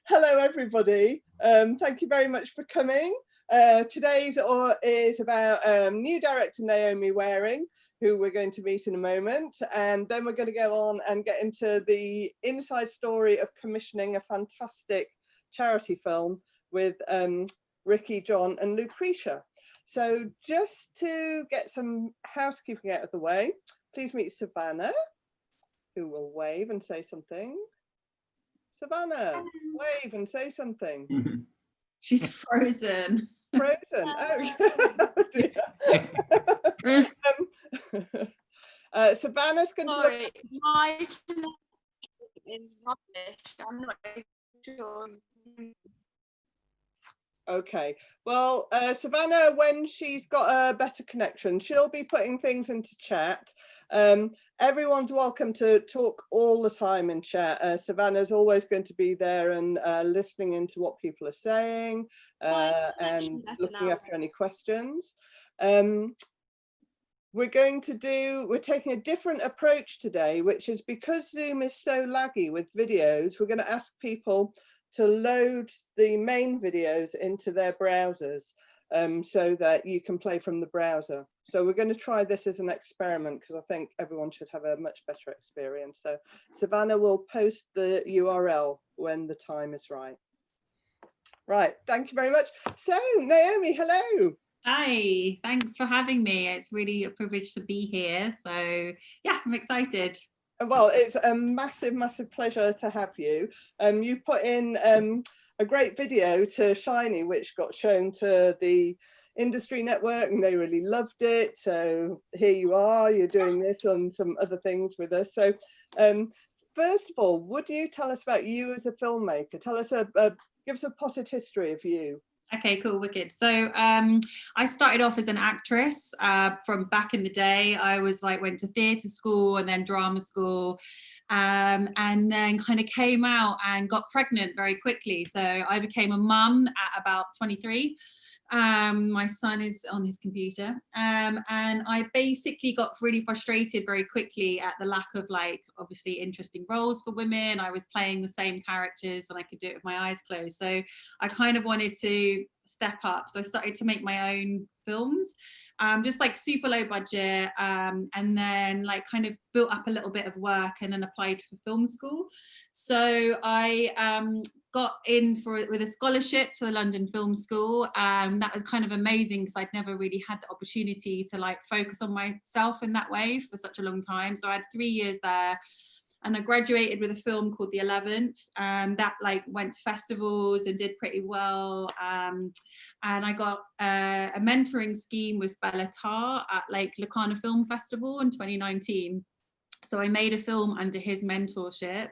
Hello, everybody. Thank you very much for coming. Today's is about new director Naomi Waring, who we're going to meet in a moment. And then we're going to go on and get into the inside story of commissioning a fantastic charity film with Ricky, John and Lucretia. So just to get some housekeeping out of the way, please meet Savannah, who will wave and say something. Savannah, wave and say something. She's frozen. Frozen. Oh, dear. Savannah's going to look. My is rubbish. I'm not sure. Okay, well, Savannah, when she's got a better connection, she'll be putting things into chat. Everyone's welcome to talk all the time in chat. Savannah's always going to be there and listening into what people are saying and looking after any questions. We're taking a different approach today, which is because Zoom is so laggy with videos, we're going to ask people to load the main videos into their browsers so that you can play from the browser. So we're going to try this as an experiment because I think everyone should have a much better experience. So Savannah will post the URL when the time is right. Right, thank you very much. So Naomi, hello. Hi, thanks for having me. It's really a privilege to be here. So yeah, I'm excited. Well, it's a massive, massive pleasure to have you. You put in a great video to Shiny, which got shown to the industry network and they really loved it. So here you are, you're doing this on some other things with us. So first of all, would you tell us about you as a filmmaker? Tell us, give us a potted history of you. Okay, cool, wicked. So I started off as an actress from back in the day. I went to theatre school and then drama school, and then kind of came out and got pregnant very quickly. So I became a mum at about 23. My son is on his computer, and I basically got really frustrated very quickly at the lack of obviously interesting roles for women. I was playing the same characters and I could do it with my eyes closed. So I kind of wanted to step up. So I started to make my own films, just super low budget, and then kind of built up a little bit of work and then applied for film school. So I got in with a scholarship to the London Film School. That was kind of amazing because I'd never really had the opportunity to focus on myself in that way for such a long time. So I had 3 years there. And I graduated with a film called The 11th, that went to festivals and did pretty well. And I got a mentoring scheme with Bella Tarr at Locarno Film Festival in 2019. So I made a film under his mentorship.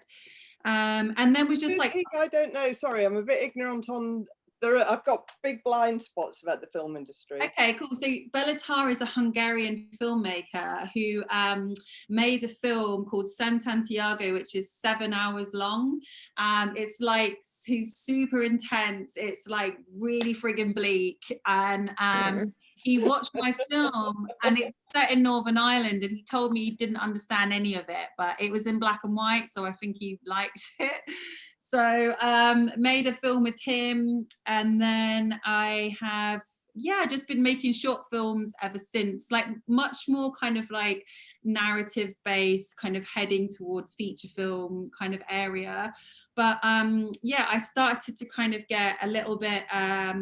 And then was just I don't know, sorry, I'm a bit ignorant on I've got big blind spots about the film industry. Okay, cool. So Bella Tarr is a Hungarian filmmaker who made a film called Santiago, which is 7 hours long. He's super intense. It's really friggin' bleak. And he watched my film and it's set in Northern Ireland and he told me he didn't understand any of it, but it was in black and white. So I think he liked it. So made a film with him, and then I have just been making short films ever since, much more kind of narrative based, kind of heading towards feature film kind of area. But I started to kind of get a little bit I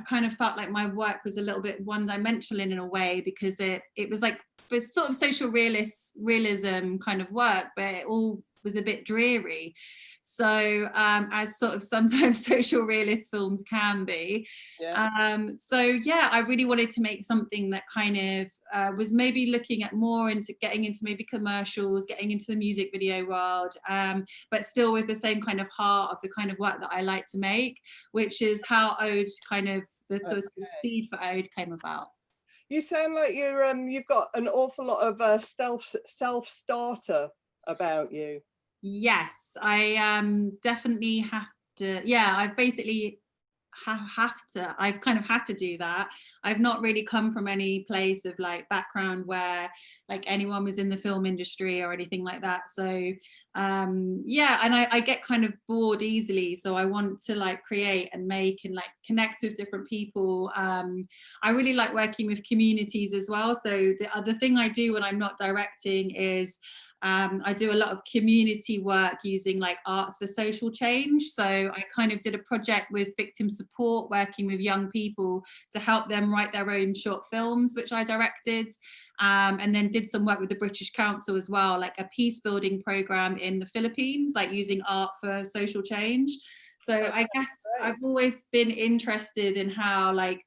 kind of felt like my work was a little bit one-dimensional in a way, because it was sort of social realism kind of work, but it all was a bit dreary. So as sort of sometimes social realist films can be. I really wanted to make something that kind of was maybe looking at more into getting into maybe commercials, getting into the music video world, but still with the same kind of heart of the kind of work that I like to make, which is how Ode the sort of seed for Ode came about. You sound like you've got an awful lot of self-starter about you. Yes, I definitely have to. Yeah, I've basically I've kind of had to do that. I've not really come from any place of like background where like anyone was in the film industry or anything like that. So yeah, and I get kind of bored easily, so I want to like create and make and like connect with different people. I really like working with communities as well. So the other thing I do when I'm not directing is I do a lot of community work using like arts for social change. So I kind of did a project with victim support, working with young people to help them write their own short films, which I directed, and then did some work with the British Council as well, like a peace building program in the Philippines, like using art for social change. So I guess I've always been interested in how like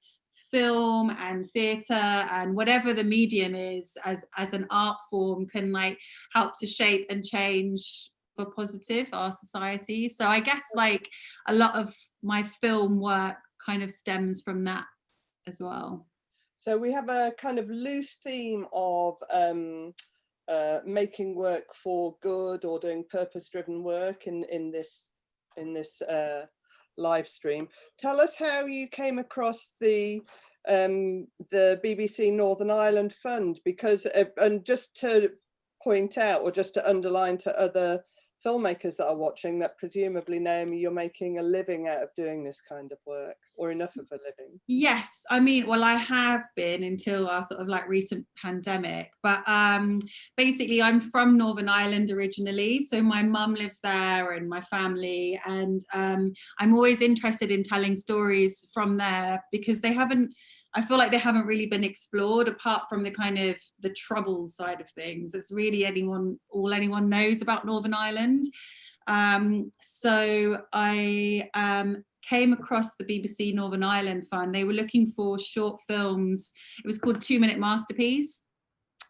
film and theatre and whatever the medium is as an art form can like help to shape and change for positive our society. So I guess like a lot of my film work kind of stems from that as well. So we have a kind of loose theme of making work for good or doing purpose-driven work in this live stream. Tell us how you came across the BBC Northern Ireland Fund, because and just to point out, or just to underline to other filmmakers that are watching, that presumably, Naomi, you're making a living out of doing this kind of work, or enough of a living. Yes, I mean, well, I have been until our sort of like recent pandemic, but basically I'm from Northern Ireland originally, so my mum lives there and my family, and I'm always interested in telling stories from there because I feel like they haven't really been explored apart from the kind of the troubles side of things. It's really all anyone knows about Northern Ireland. So I came across the BBC Northern Ireland Fund. They were looking for short films. It was called 2 Minute Masterpiece.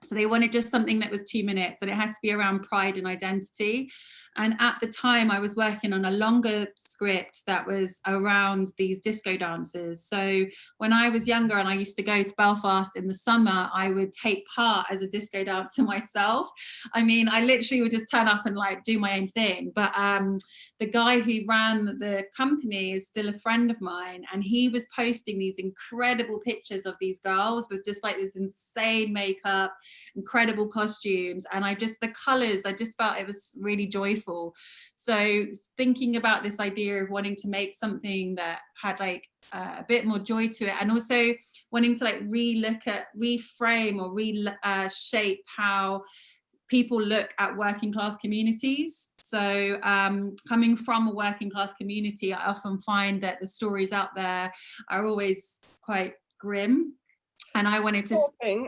So they wanted just something that was 2 minutes, and it had to be around pride and identity. And at the time I was working on a longer script that was around these disco dancers. So when I was younger and I used to go to Belfast in the summer, I would take part as a disco dancer myself. I mean, I literally would just turn up and like do my own thing. But the guy who ran the company is still a friend of mine, and he was posting these incredible pictures of these girls with just like this insane makeup, incredible costumes, and the colors, I just felt it was really joyful. So thinking about this idea of wanting to make something that had like a bit more joy to it, and also wanting to like reframe or reshape how people look at working class communities. So coming from a working class community, I often find that the stories out there are always quite grim. And I wanted to...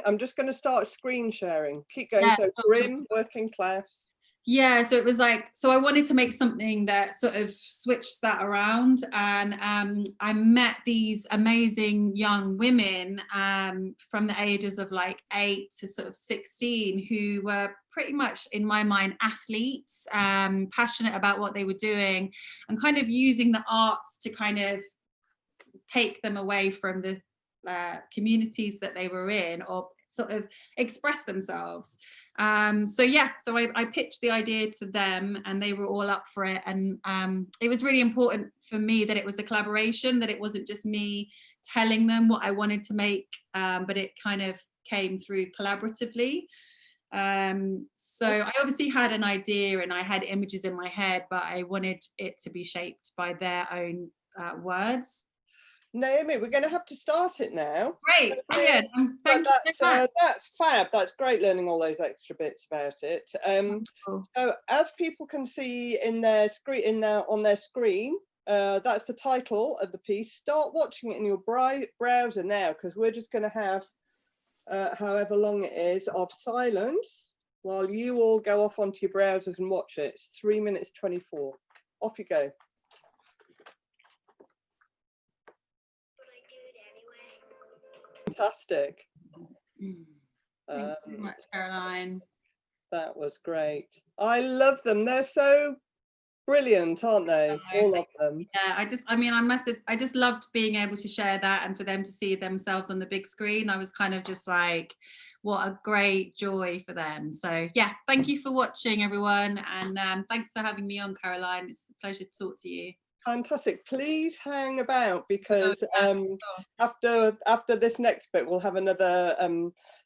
I'm just going to start screen sharing. Keep going. Yeah. So grim, working class. Yeah, so it was like, so I wanted to make something that sort of switched that around, and I met these amazing young women from the ages of like 8 to sort of 16 who were pretty much, in my mind, athletes, passionate about what they were doing, and kind of using the arts to kind of take them away from the communities that they were in, or sort of express themselves. So I pitched the idea to them and they were all up for it, and it was really important for me that it was a collaboration, that it wasn't just me telling them what I wanted to make, but it kind of came through collaboratively. So I obviously had an idea and I had images in my head, but I wanted it to be shaped by their own words. Naomi, we're going to have to start it now. Great, brilliant. Thank you so much. That's fab. That's great, learning all those extra bits about it. So as people can see in their screen, on their screen, that's the title of the piece. Start watching it in your browser now, because we're just going to have however long it is of silence while you all go off onto your browsers and watch it. It's 3 minutes 24. Off you go. Fantastic. Thank you so much, Caroline. That was great. I love them. They're so brilliant, aren't they? All of them. Yeah, I just loved being able to share that and for them to see themselves on the big screen. I was kind of just like, what a great joy for them. So yeah, thank you for watching, everyone, and thanks for having me on, Caroline. It's a pleasure to talk to you. Fantastic. Please hang about, because after this next bit, we'll have another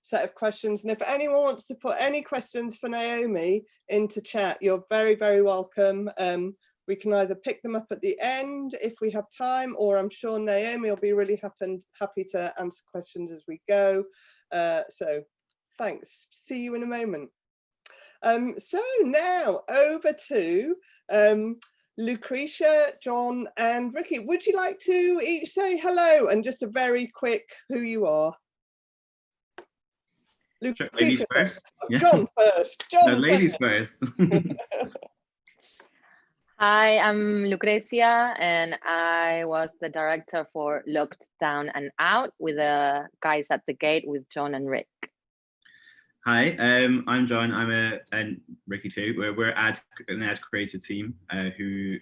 set of questions. And if anyone wants to put any questions for Naomi into chat, you're very, very welcome. We can either pick them up at the end if we have time, or I'm sure Naomi will be really happy to answer questions as we go. So thanks. See you in a moment. So now over to Lucretia, John and Ricky. Would you like to each say hello and just a very quick who you are? Lucretia, ladies first. Yeah. John first. John no, ladies first. Hi, I'm Lucrecia, and I was the director for Locked Down and Out with the guys at the gate with John and Rick. Hi, I'm John. And Ricky too. We're an ad creative team who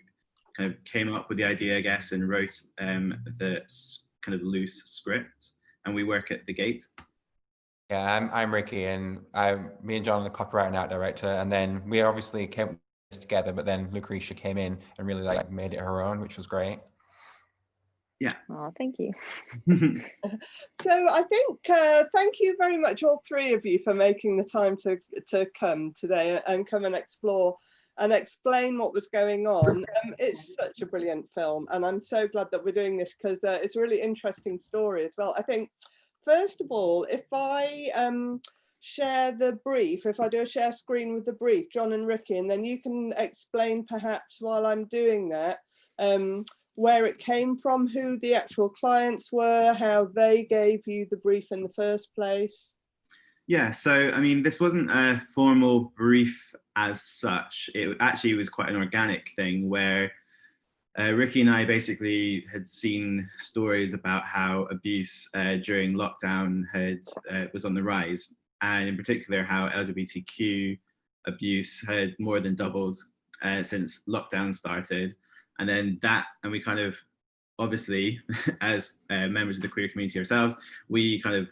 kind of came up with the idea, I guess, and wrote the kind of loose script. And we work at the gate. Yeah, I'm Ricky, and me and John are the copyright and art director. And then we obviously came together, but then Lucretia came in and really made it her own, which was great. Yeah. Oh, thank you. So I think thank you very much, all three of you, for making the time to come today and come and explore and explain what was going on. It's such a brilliant film, and I'm so glad that we're doing this, because it's a really interesting story as well. I think, first of all, if I share the brief, if I do a share screen with the brief, John and Ricky, and then you can explain perhaps while I'm doing that where it came from, who the actual clients were, how they gave you the brief in the first place. Yeah, so I mean, this wasn't a formal brief as such. It actually was quite an organic thing where Ricky and I basically had seen stories about how abuse during lockdown was on the rise, and in particular how LGBTQ abuse had more than doubled since lockdown started. And then we kind of, obviously, as members of the queer community ourselves, we kind of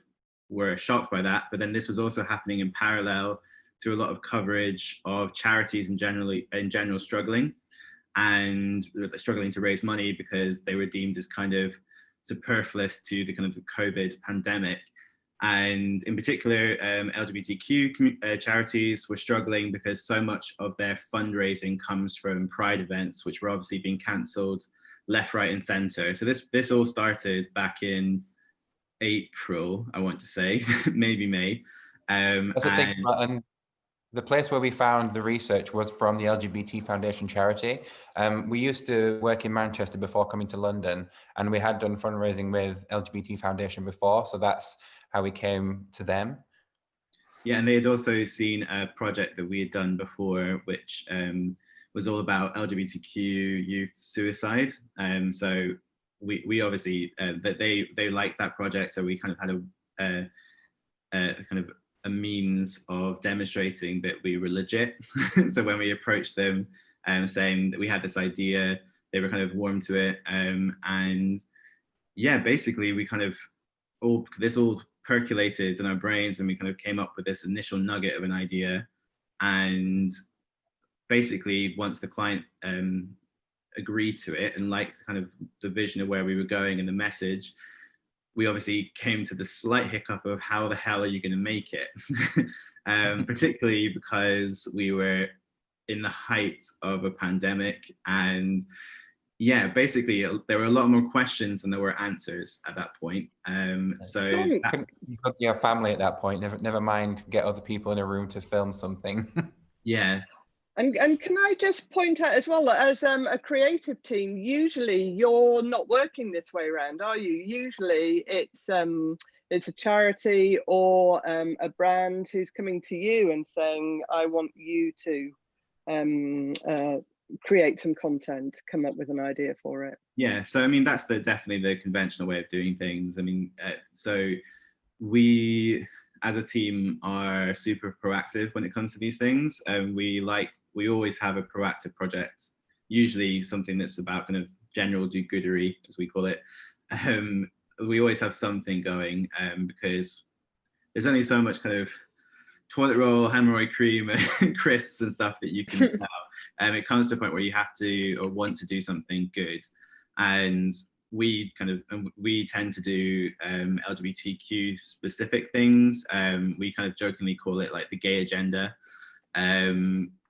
were shocked by that. But then this was also happening in parallel to a lot of coverage of charities in general struggling to raise money because they were deemed as kind of superfluous to the kind of the COVID pandemic. And in particular, LGBTQ charities were struggling because so much of their fundraising comes from Pride events, which were obviously being cancelled left, right, and centre. So this all started back in April, I want to say, maybe May. And the place where we found the research was from the LGBT Foundation charity. We used to work in Manchester before coming to London, and we had done fundraising with LGBT Foundation before, so that's how we came to them. Yeah, and they had also seen a project that we had done before, which was all about LGBTQ youth suicide. So we obviously that they liked that project, so we kind of had a kind of a means of demonstrating that we were legit. So when we approached them saying that we had this idea, they were kind of warm to it, and yeah, basically we kind of all percolated in our brains, and we kind of came up with this initial nugget of an idea. And basically once the client agreed to it and liked kind of the vision of where we were going and the message, we obviously came to the slight hiccup of how the hell are you going to make it? Particularly because we were in the height of a pandemic, and yeah, basically there were a lot more questions than there were answers at that point. So you could be a family at that point, never mind get other people in a room to film something. Yeah. And can I just point out as well that as a creative team, usually you're not working this way around, are you? Usually it's a charity or a brand who's coming to you and saying, I want you to create some content, come up with an idea for it. Yeah, so I mean, that's definitely the conventional way of doing things. I mean, so we as a team are super proactive when it comes to these things. We always have a proactive project, usually something that's about kind of general do-goodery, as we call it. We always have something going because there's only so much kind of toilet roll, hemorrhoid cream, and crisps and stuff that you can sell. it comes to a point where you have to or want to do something good. And we tend to do LGBTQ specific things. We kind of jokingly call it like the gay agenda,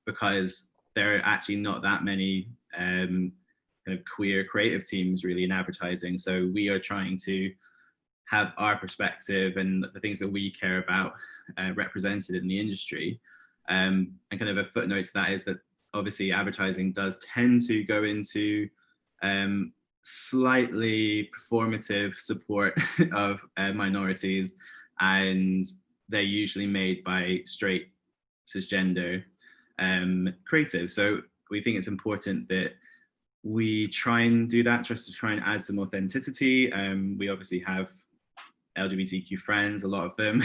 because there are actually not that many kind of queer creative teams really in advertising. So we are trying to have our perspective and the things that we care about represented in the industry. And kind of a footnote to that is that obviously advertising does tend to go into slightly performative support of minorities, and they're usually made by straight cisgender creatives. So we think it's important that we try and do that just to try and add some authenticity. We obviously have LGBTQ friends, a lot of them,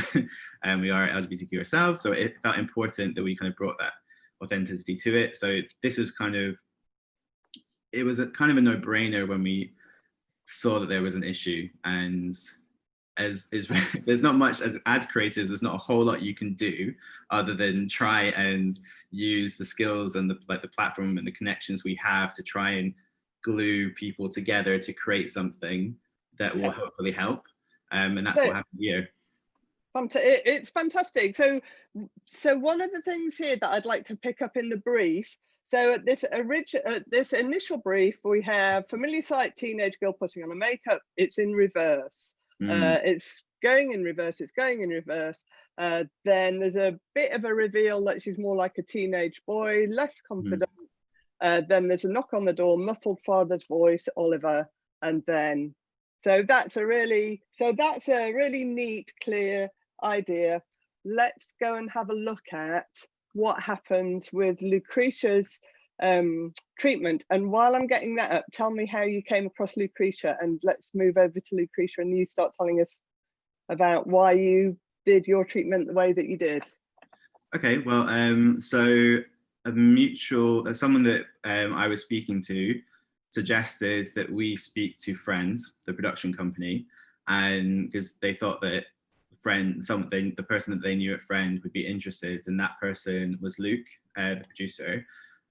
and we are LGBTQ ourselves. So it felt important that we kind of brought that authenticity to it. So this is kind of, it was a kind of a no-brainer when we saw that there was an issue. And there's not much, as ad creators, there's not a whole lot you can do other than try and use the skills and the platform and the connections we have to try and glue people together to create something that will hopefully help. And that's what happened here. It's fantastic. So one of the things here that I'd like to pick up in the brief. So at this initial brief, we have familiar sight, teenage girl putting on a makeup. It's in reverse. It's going in reverse. It's going in reverse. Then there's a bit of a reveal that she's more like a teenage boy, less confident. Then there's a knock on the door, muffled father's voice, Oliver, and then. So that's a really neat, clear idea. Let's go and have a look at what happened with Lucretia's treatment. And while I'm getting that up, tell me how you came across Lucretia, and let's move over to Lucretia and you start telling us about why you did your treatment the way that you did. Okay, well, so someone that I was speaking to suggested that we speak to Friends, the production company, and because they thought that the person that they knew at Friend would be interested, and that person was Luke, the producer.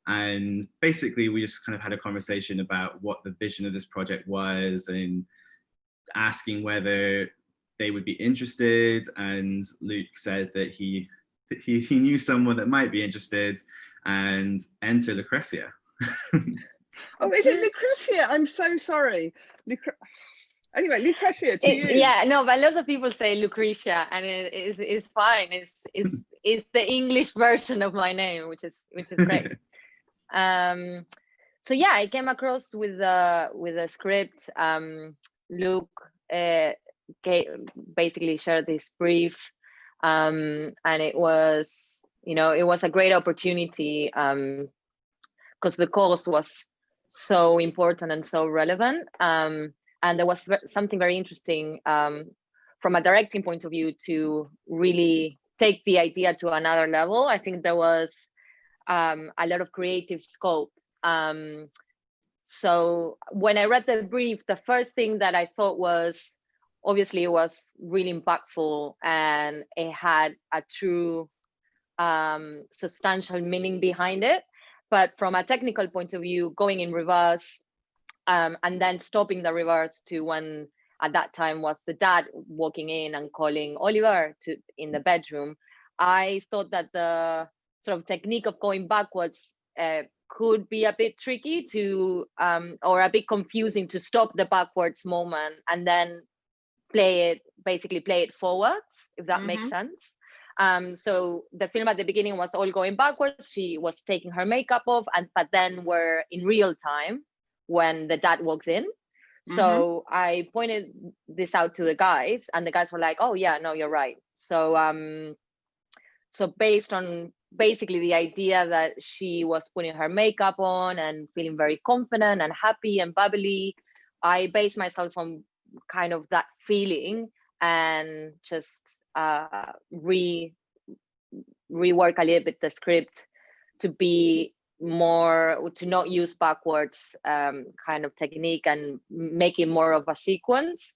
And basically we just kind of had a conversation about what the vision of this project was and asking whether they would be interested. And Luke said that he knew someone that might be interested, and enter Lucretia. Oh, is it Lucretia? I'm so sorry. Anyway, Lucretia, to you. Yeah, no, but lots of people say Lucretia, and it's fine. It's the English version of my name, which is great. So yeah, I came across with the script. Luke basically shared this brief, and it was a great opportunity because the cause was so important and so relevant. And there was something very interesting from a directing point of view to really take the idea to another level. I think there was a lot of creative scope. So when I read the brief, the first thing that I thought was, obviously it was really impactful and it had a true substantial meaning behind it. But from a technical point of view, going in reverse and then stopping the reverse to when at that time was the dad walking in and calling Oliver in the bedroom, I thought that the sort of technique of going backwards could be a bit tricky to or a bit confusing to stop the backwards moment and then play it forwards, if that makes sense. So the film at the beginning was all going backwards. She was taking her makeup off, but then we're in real time when the dad walks in. So I pointed this out to the guys, and the guys were like, "Oh yeah, no, you're right." So so based on basically the idea that she was putting her makeup on and feeling very confident and happy and bubbly, I based myself on kind of that feeling and just rework a little bit the script to be more, to not use backwards kind of technique and make it more of a sequence.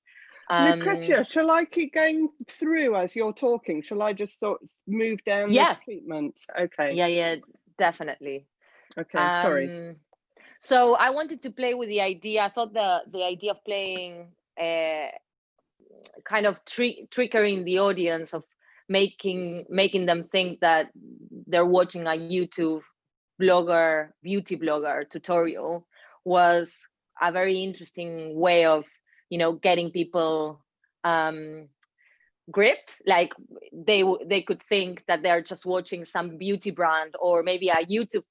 Lucretia, shall I keep going through as you're talking? Shall I just sort of move down this treatment? Okay. Yeah, definitely. Okay, sorry. So I wanted to play with the idea. I thought the idea of playing kind of triggering the audience, of making them think that they're watching a YouTube blogger, beauty blogger tutorial, was a very interesting way of, you know, getting people gripped. Like they could think that they're just watching some beauty brand or maybe a YouTube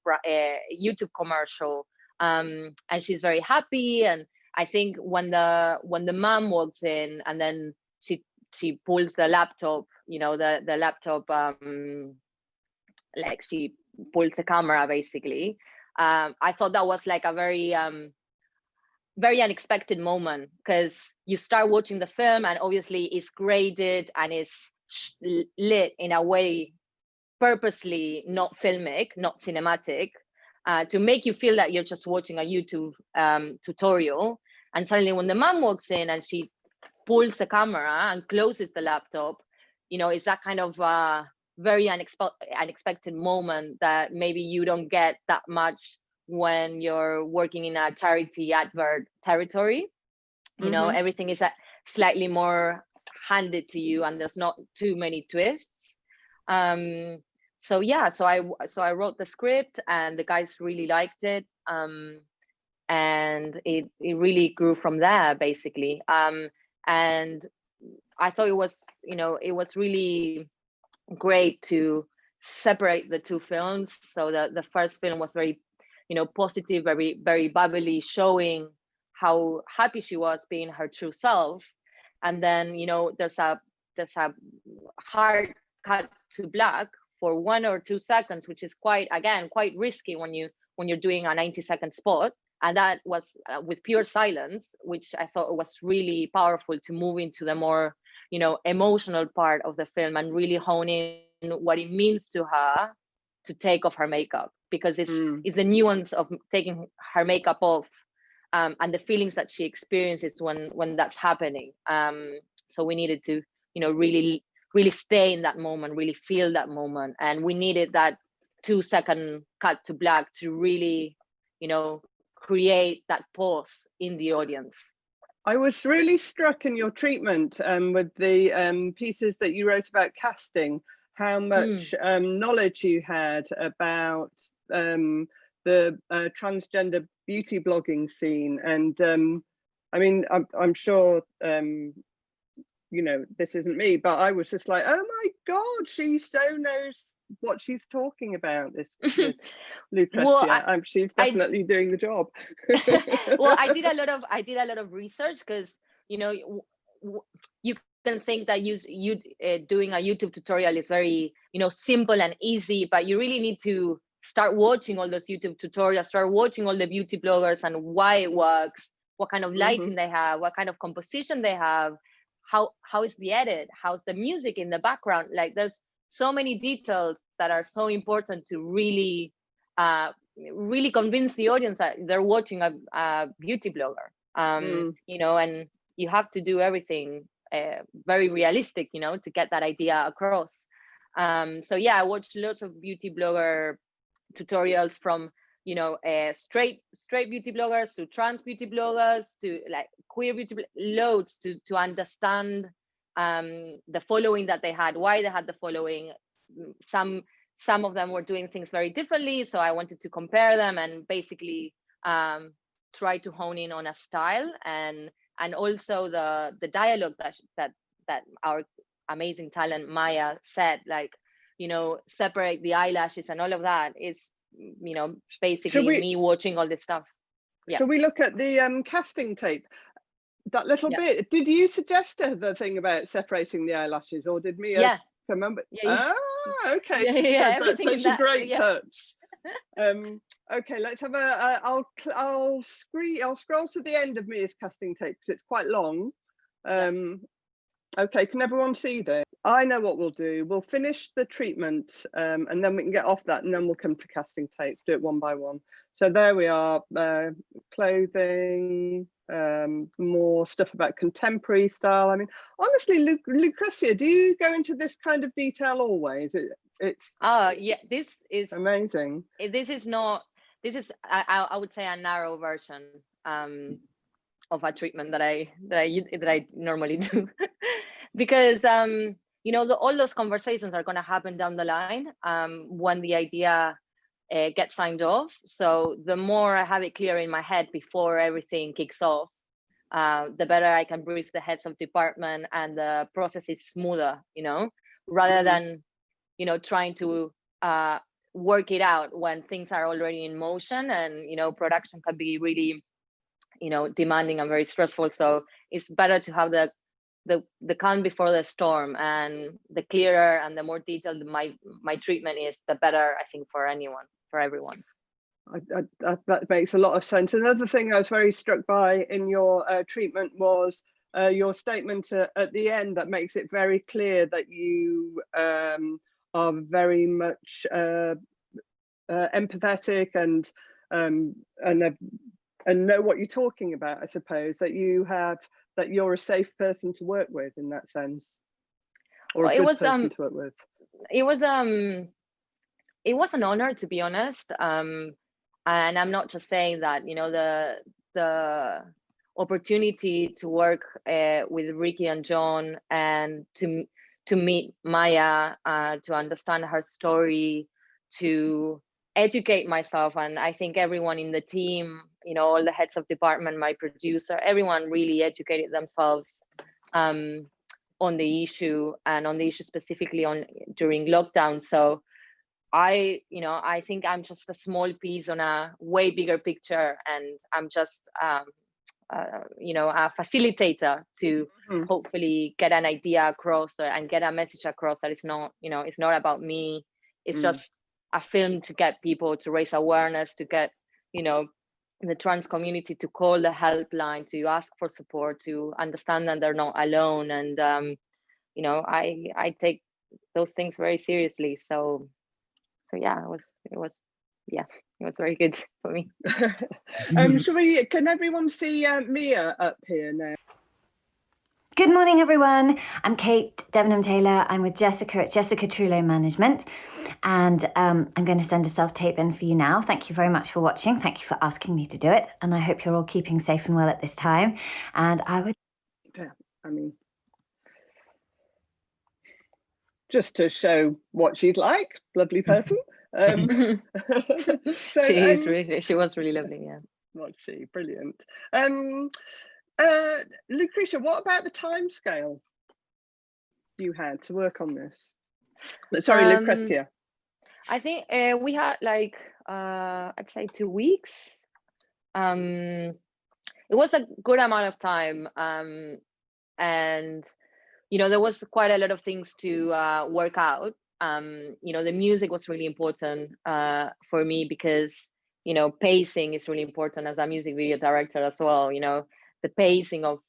commercial, and she's very happy. And I think when the mom walks in and then she pulls the laptop, you know, the laptop, like she pulls the camera basically. I thought that was like a very unexpected moment, because you start watching the film and obviously it's graded and it's lit in a way purposely not filmic, not cinematic, to make you feel that you're just watching a YouTube tutorial. And suddenly when the mom walks in and she pulls the camera and closes the laptop, you know, it's that kind of very unexpected moment that maybe you don't get that much when you're working in a charity advert territory. You know, everything is slightly more handed to you and there's not too many twists. So yeah, so I wrote the script and the guys really liked it, and it really grew from there basically. And I thought it was, you know, it was really great to separate the two films. So the first film was very, you know, positive, very, very bubbly, showing how happy she was being her true self. And then, you know, there's a hard cut to black for 1 or 2 seconds, which is quite risky when you're doing a 90-second spot. And that was with pure silence, which I thought was really powerful to move into the more, you know, emotional part of the film and really hone in what it means to her to take off her makeup, because it's the nuance of taking her makeup off, and the feelings that she experiences when that's happening. So we needed to, you know, really stay in that moment, really feel that moment, and we needed that 2-second cut to black to really, you know, create that pause in the audience. I was really struck in your treatment with the pieces that you wrote about casting, how much knowledge you had about the transgender beauty blogging scene. And I mean, I'm sure, you know, this isn't me, but I was just like, oh my God, she so knows what she's talking about, this Lucrecia. Well, she's definitely doing the job. Well, I did a lot of research, because, you know, you can think that doing a YouTube tutorial is very, you know, simple and easy, but you really need to start watching all those YouTube tutorials, start watching all the beauty bloggers and why it works, what kind of lighting they have, what kind of composition they have, how is the edit, how's the music in the background. Like, there's so many details that are so important to really convince the audience that they're watching a beauty blogger. You know, and you have to do everything very realistic, you know, to get that idea across. So yeah, I watched lots of beauty blogger tutorials, from, you know, straight beauty bloggers to trans beauty bloggers to like queer beauty, loads to understand the following that they had, why they had the following. Some of them were doing things very differently, so I wanted to compare them and basically try to hone in on a style, and also the dialogue that our amazing talent Maya said, like, you know, separate the eyelashes and all of that is, you know, basically me watching all this stuff. Yeah. So we look at the casting tape, that little bit. Did you suggest the thing about separating the eyelashes, or did Mia remember? Okay. Yeah, that's such a great touch. touch. Okay, let's have I'll scroll to the end of Mia's casting tape because it's quite long. Okay, can everyone see this? I know what we'll do. We'll finish the treatment and then we can get off that, and then we'll come to casting tapes, do it one by one. So there we are, clothing, more stuff about contemporary style. I mean, honestly, Lucrecia, do you go into this kind of detail always? It's yeah, this is amazing. This is not this is I would say a narrow version of a treatment that I normally do, because all those conversations are going to happen down the line when the idea gets signed off. So the more I have it clear in my head before everything kicks off, the better I can brief the heads of department, and the process is smoother, rather than trying to work it out when things are already in motion, and production can be really demanding and very stressful. So it's better to have the calm before the storm, and the clearer and the more detailed my treatment is, the better, I think, for everyone. That makes a lot of sense. Another thing I was very struck by in your treatment was your statement at the end that makes it very clear that you are very much empathetic and know what you're talking about. I suppose that you're a safe person to work with in that sense, or a good person to work with. It was an honor, to be honest. And I'm not just saying that, the opportunity to work with Ricky and John, and to meet Maya, to understand her story, to educate myself. And I think everyone in the team, all the heads of department, my producer, everyone really educated themselves on the issue, and on the issue specifically during lockdown. So I think I'm just a small piece on a way bigger picture, and I'm just a facilitator to hopefully get an idea across, and get a message across that it's not about me. It's just a film to get people to raise awareness, to get the trans community to call the helpline, to ask for support, to understand that they're not alone. And I take those things very seriously. So yeah, it was very good for me. Can everyone see Mia up here now? Good morning, everyone. I'm Kate Debenham-Taylor. I'm with Jessica at Jessica Trullo Management, and I'm going to send a self-tape in for you now. Thank you very much for watching. Thank you for asking me to do it, and I hope you're all keeping safe and well at this time. And just to show what she's like, lovely person. So she was really lovely, yeah. Was she? Brilliant. Lucretia, what about the time scale you had to work on this? Sorry, Lucretia. I think we had I'd say 2 weeks. It was a good amount of time, and there was quite a lot of things to work out. The music was really important for me, because pacing is really important as a music video director as well. The pacing of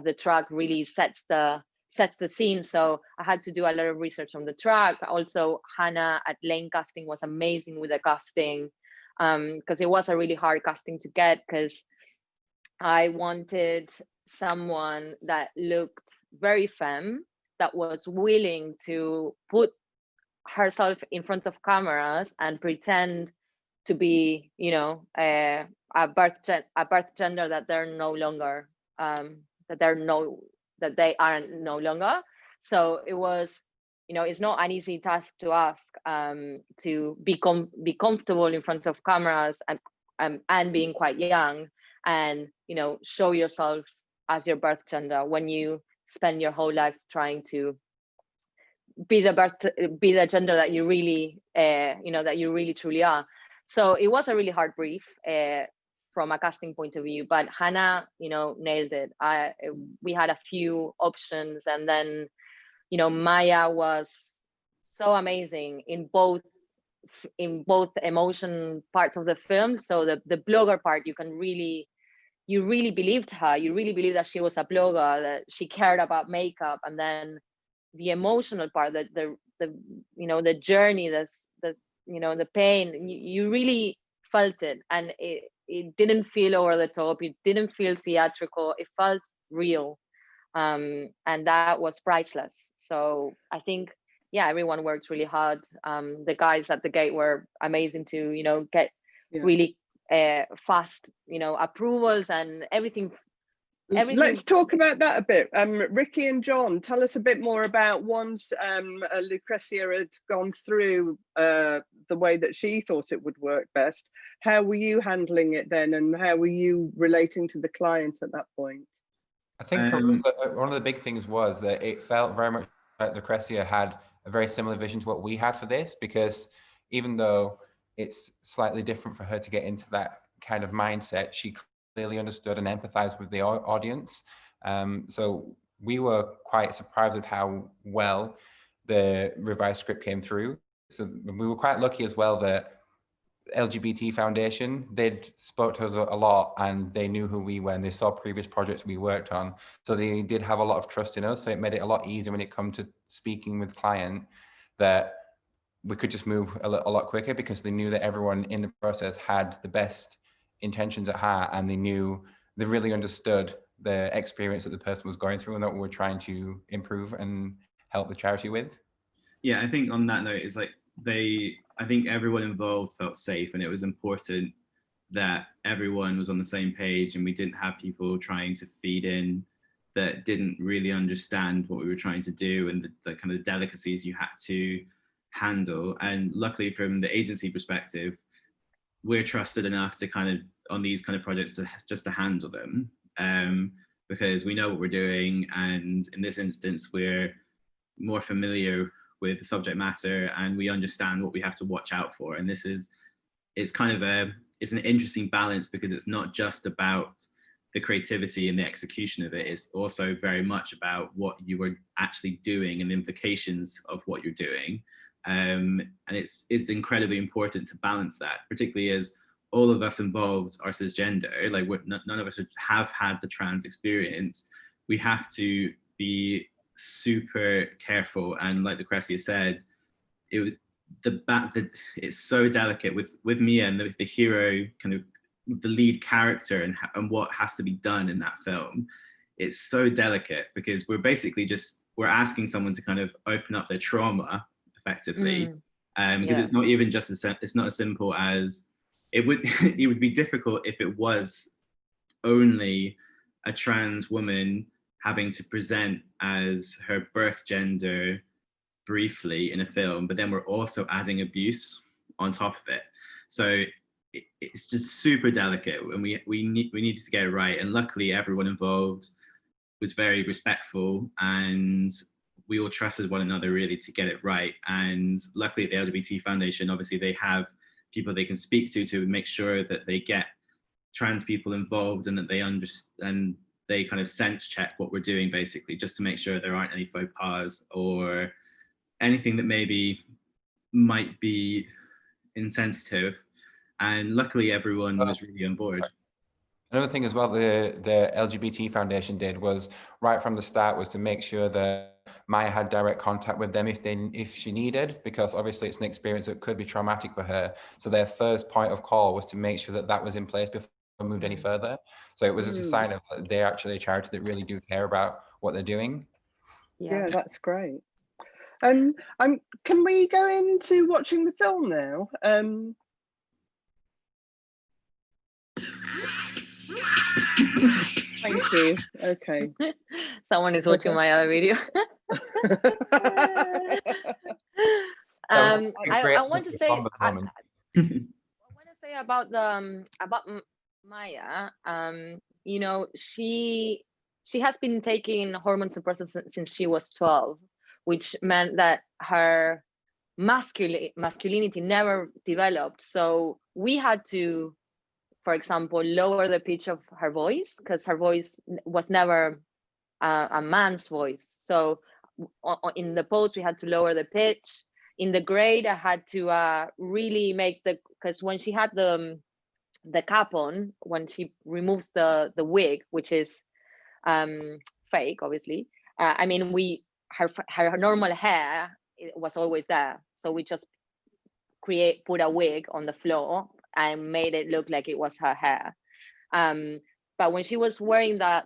the track really sets the scene. So I had to do a lot of research on the track. Also, Hannah at Lane Casting was amazing with the casting, because it was a really hard casting to get, because I wanted someone that looked very femme, that was willing to put herself in front of cameras and pretend to be, a birth gender that they're no longer, that they aren't no longer. So it was, it's not an easy task to ask, to be comfortable in front of cameras, and being quite young, and show yourself as your birth gender when you spend your whole life trying to be the gender that you really that you really truly are. So it was a really hard brief from a casting point of view, but Hannah nailed it. We had a few options, and then Maya was so amazing in both emotion parts of the film. So the blogger part, you really believed her. You really believed that she was a blogger, that she cared about makeup. And then the emotional part, the journey, the pain, you really felt it, and it didn't feel over the top. It didn't feel theatrical. It felt real, and that was priceless. So I think, yeah, everyone worked really hard. The guys at the gate were amazing to get really fast, approvals and everything. Let's talk about that a bit. Ricky and John, tell us a bit more about once Lucrecia had gone through the way that she thought it would work best. How were you handling it then, and how were you relating to the client at that point? I think for us, one of the big things was that it felt very much like Lucrecia had a very similar vision to what we had for this, because even though it's slightly different for her to get into that kind of mindset, she clearly understood and empathized with the audience. So we were quite surprised with how well the revised script came through. So we were quite lucky as well that LGBT Foundation, they'd spoke to us a lot and they knew who we were and they saw previous projects we worked on. So they did have a lot of trust in us. So it made it a lot easier when it come to speaking with client, that we could just move a lot quicker, because they knew that everyone in the process had the best intentions at heart, and they really understood the experience that the person was going through and that we're trying to improve and help the charity with. Yeah, I think on that note, it's like I think everyone involved felt safe, and it was important that everyone was on the same page and we didn't have people trying to feed in that didn't really understand what we were trying to do and the kind of delicacies you had to handle. And luckily from the agency perspective, we're trusted enough to kind of, on these kind of projects, to handle them, because we know what we're doing, and in this instance we're more familiar with the subject matter and we understand what we have to watch out for. And it's kind of it's an interesting balance, because it's not just about the creativity and the execution of it, it's also very much about what you are actually doing and the implications of what you're doing. And it's incredibly important to balance that, particularly as all of us involved are cisgender. Like none of us have had the trans experience. We have to be super careful, and like Lucrecia said, it's so delicate with Mia and the hero, kind of the lead character, and what has to be done in that film. It's so delicate because we're asking someone to kind of open up their trauma effectively, because it's not even just it's not as simple as it would it would be difficult if it was only a trans woman having to present as her birth gender briefly in a film, but then we're also adding abuse on top of it. So it's just super delicate, and we needed to get it right. And luckily everyone involved was very respectful, and we all trusted one another really to get it right. And luckily at the LGBT Foundation, obviously they have people they can speak to make sure that they get trans people involved and that they understand, they kind of sense check what we're doing, basically, just to make sure there aren't any faux pas or anything that maybe might be insensitive. And luckily everyone was really on board. Another thing as well the LGBT Foundation did was, right from the start, was to make sure that Maya had direct contact with them if she needed, because obviously it's an experience that could be traumatic for her. So their first point of call was to make sure that that was in place before we moved any further. So it was just a sign of they're actually a charity that really do care about what they're doing. Yeah, that's great. Can we go into watching the film now? Thank you. Okay. Someone is watching my other video. I want to say about Maya. She has been taking hormone suppressants since she was 12, which meant that her masculinity never developed. So we had to, for example, lower the pitch of her voice, because her voice was never a man's voice. So in the post, we had to lower the pitch. In the grade, I had to really make because when she had the cap on, when she removes the wig, which is fake, obviously. I mean, her normal hair, it was always there. So we just put a wig on the floor and made it look like it was her hair. But when she was wearing that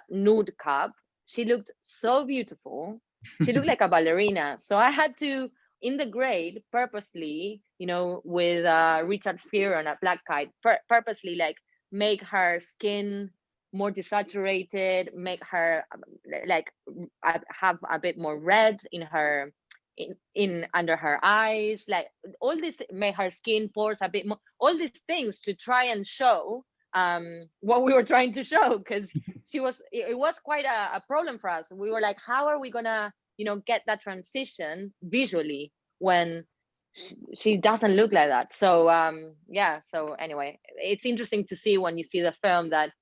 nude cap, she looked so beautiful. She looked like a ballerina. So I had to, in the grade, purposely with Richard Gere on A Black Kite, purposely like make her skin more desaturated, make her like have a bit more red in her in under her eyes, like all this, make her skin pores a bit more, all these things to try and show what we were trying to show, because it was quite a problem for us. We were like, how are we gonna get that transition visually when she doesn't look like that? So yeah, so anyway, it's interesting to see when you see the film that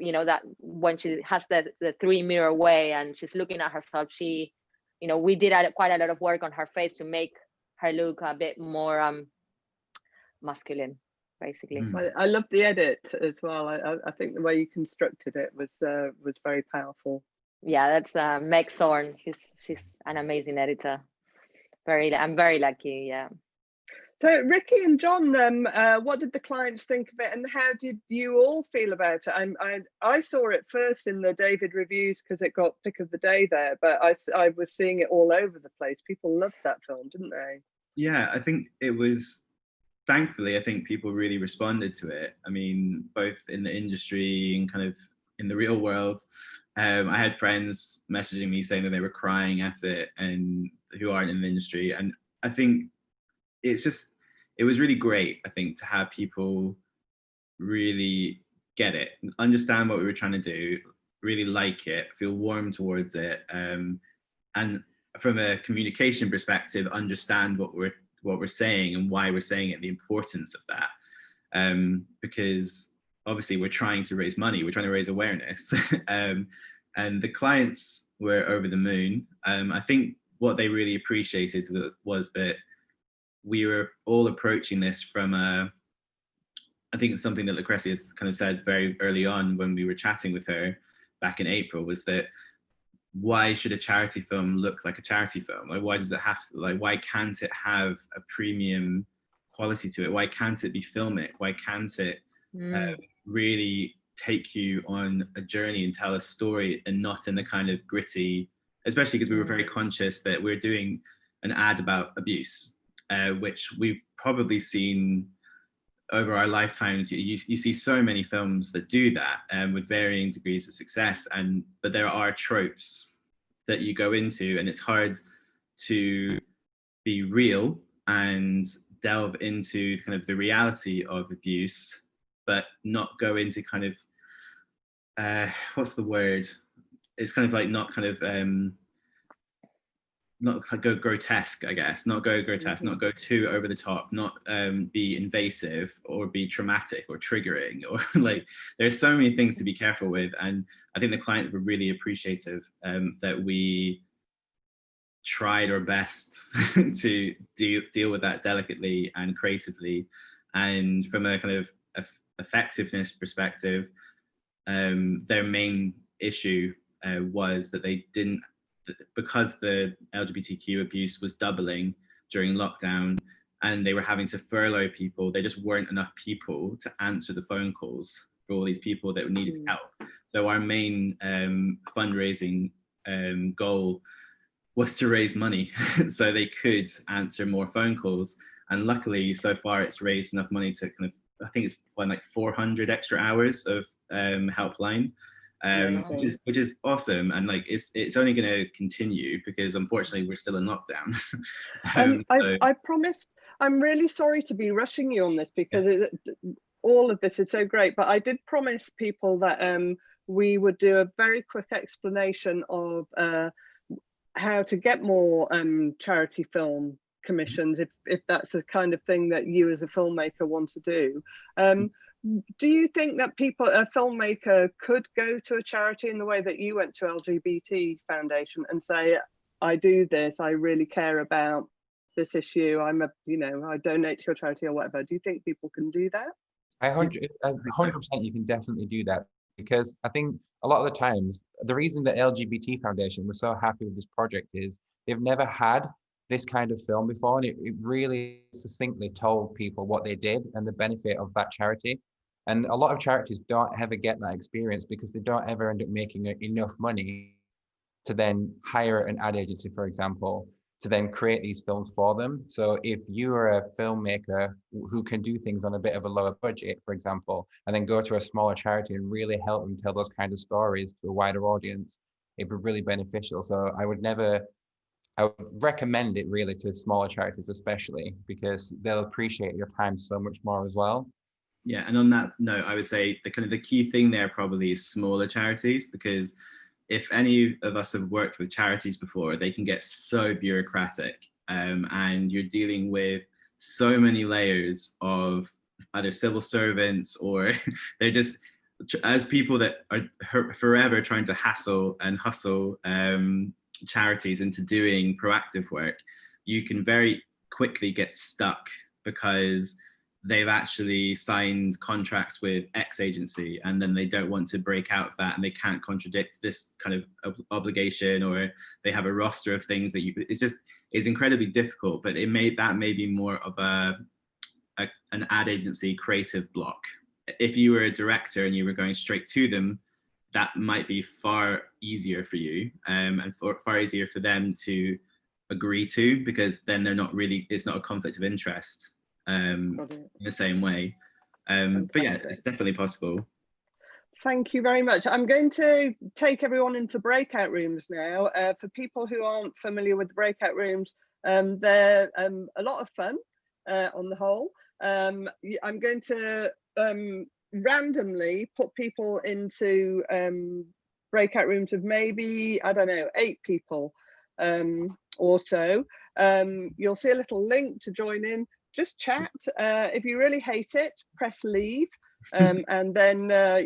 that when she has the 3-mirror way and she's looking at herself, she we did quite a lot of work on her face to make her look a bit more masculine, basically. I love the edit as well. I think the way you constructed it was very powerful. Yeah, that's Meg Thorne. She's an amazing editor. I'm very lucky. Yeah. So Ricky and John, what did the clients think of it, and how did you all feel about it? I saw it first in the David reviews because it got pick of the day there, but I was seeing it all over the place. People loved that film, didn't they? Yeah, I think it was, thankfully, I think people really responded to it. I mean, both in the industry and kind of in the real world. I had friends messaging me saying that they were crying at it and who aren't in the industry. And I think it was really great, I think, to have people really get it, understand what we were trying to do, really like it, feel warm towards it, and from a communication perspective, understand what we're saying and why we're saying it, the importance of that, because obviously we're trying to raise money, we're trying to raise awareness, and the clients were over the moon. I think what they really appreciated was that we were all approaching this from I think it's something that Lucrecia has kind of said very early on when we were chatting with her back in April, was that why should a charity film look like a charity film? Like, why does it have to, like, why can't it have a premium quality to it? Why can't it be filmic? Why can't it really take you on a journey and tell a story, and not in the kind of gritty, especially because we were very conscious that we're doing an ad about abuse, which we've probably seen over our lifetimes. You see so many films that do that, with varying degrees of success, but there are tropes that you go into, and it's hard to be real and delve into kind of the reality of abuse, but not go into kind of what's the word? It's kind of like not kind of not go grotesque, I guess, not go grotesque, not go too over the top, not be invasive or be traumatic or triggering, or like, there's so many things to be careful with. And I think the client were really appreciative that we tried our best to deal with that delicately and creatively. And from a kind of effectiveness perspective, their main issue was that they didn't, because the LGBTQ abuse was doubling during lockdown and they were having to furlough people, there just weren't enough people to answer the phone calls for all these people that needed help. So our main fundraising goal was to raise money so they could answer more phone calls. And luckily, so far, it's raised enough money to kind of, I think it's like 400 extra hours of helpline. Which is awesome, and like it's only going to continue because unfortunately we're still in lockdown. I promised, I'm really sorry to be rushing you on this because all of this is so great, but I did promise people that we would do a very quick explanation of how to get more charity film commissions if that's the kind of thing that you as a filmmaker want to do. Do you think that a filmmaker could go to a charity in the way that you went to LGBT Foundation and say, I do this, I really care about this issue, I donate to your charity or whatever? Do you think people can do that? 100% you can definitely do that, because I think a lot of the times the reason that LGBT Foundation was so happy with this project is they've never had this kind of film before, and it really succinctly told people what they did and the benefit of that charity. And a lot of charities don't ever get that experience because they don't ever end up making enough money to then hire an ad agency, for example. to then create these films for them. So if you are a filmmaker who can do things on a bit of a lower budget, for example, and then go to a smaller charity and really help them tell those kind of stories to a wider audience, it would really beneficial. So I would recommend it really to smaller charities, especially because they'll appreciate your time so much more as well. Yeah, and on that note, I would say the key thing there probably is smaller charities, because if any of us have worked with charities before, they can get so bureaucratic, and you're dealing with so many layers of either civil servants or they're just, as people that are forever trying to hassle and hustle charities into doing proactive work, you can very quickly get stuck because they've actually signed contracts with X agency and then they don't want to break out of that and they can't contradict this kind of obligation, or they have a roster of things that it's incredibly difficult. But that may be more of an ad agency creative block. If you were a director and you were going straight to them, that might be far easier for you, and far easier for them to agree to, because then it's not a conflict of interest in the same way. But yeah, it's definitely possible. Thank you very much. I'm going to take everyone into breakout rooms now. For people who aren't familiar with the breakout rooms, they're a lot of fun on the whole. I'm going to randomly put people into breakout rooms of maybe, I don't know, 8 people or so. You'll see a little link to join in. Just chat. If you really hate it, press leave, and then